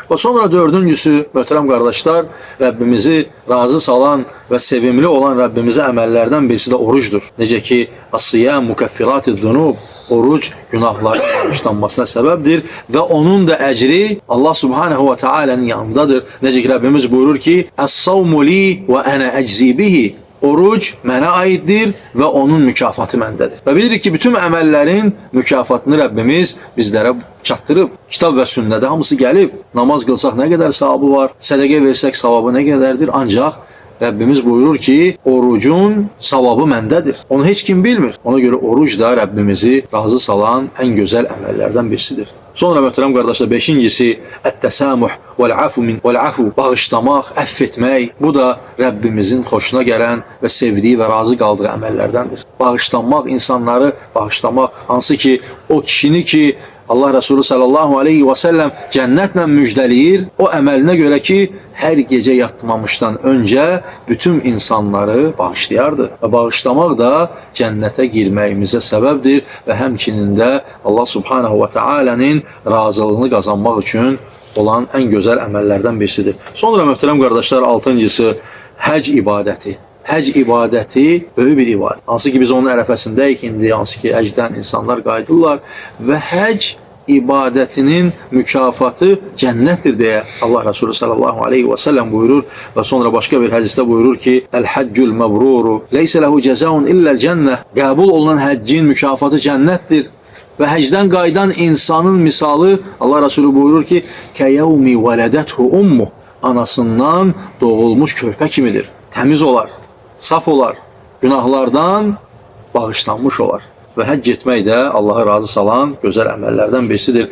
Və sonra dördüncüsü, möhtərəm qardaşlar, Rəbbimizi razı salan və sevimli olan Rəbbimizə əməllərdən birisi də orucdur. Necə ki, as-siyam mukaffiratuz-zunub, oruc günahların bağışlanmasına səbəbdir və onun da əcri Allah Subhanahu və Taala'nın yanındadır. Necə ki, Rəbbimiz buyurur ki, "Es-savmu li və ana eczi bihi." Oruc mənə aiddir və onun mükafatı məndədir. Və bilirik ki, bütün əməllərin mükafatını Rəbbimiz bizlərə çatdırıb. Kitab və sünnədə hamısı gəlib. Namaz qılsaq nə qədər savabı var, sədəqə versək savabı nə qədərdir. Ancaq Rəbbimiz buyurur ki, orucun savabı məndədir. Onu heç kim bilmir. Ona görə oruc da Rəbbimizi razı salan ən gözəl əməllərdən birisidir. Sonra möhtərəm qardaşlar, beşincisi ət-təsamuh vəl-afu, bağışlamaq, əff etmək. Bu da Rəbbimizin xoşuna gələn və sevdiyi və razı qaldığı əməllərdəndir. Bağışlanmaq, insanları bağışlamaq, hansı ki o kişini ki Allah Resulü sallallahu aleyhi və səlləm cənnətlə müjdəliyir, o əməlinə görə ki, hər gecə yatmamışdan öncə bütün insanları bağışlayardı. Və bağışlamaq da cənnətə girməyimizə səbəbdir və həmçinin də Allah Subhanahu və Taala'nın razılığını qazanmaq üçün olan ən gözəl əməllərdən birisidir. Sonra möhtərəm qardaşlar, altıncısı həc ibadəti. Həc ibadəti böyük bir ibadət. Hansı ki biz onun ərəfəsindəyik indi, hansı ki həcdən insanlar qayıdırlar və həc ibadətinin mükafatı cənnətdir deyə Allah Resulü sallallahu aleyhi və səlləm buyurur və sonra başqa bir hədisdə buyurur ki, "Əl-həccül məbruru leysə lehu cəzaun illəl cənnə." Qəbul olunan həccin mükafatı cənnətdir. Və həcdən qayıdan insanın misalı Allah Resulü buyurur ki, "Kəyevmi vələdəthu ummu." Anasından doğulmuş körpə kimidir. Təmiz olar, saf olar, günahlardan bağışlanmış olar. Və həcc etmək də Allah'a razı salan gözəl əməllərdən birisidir.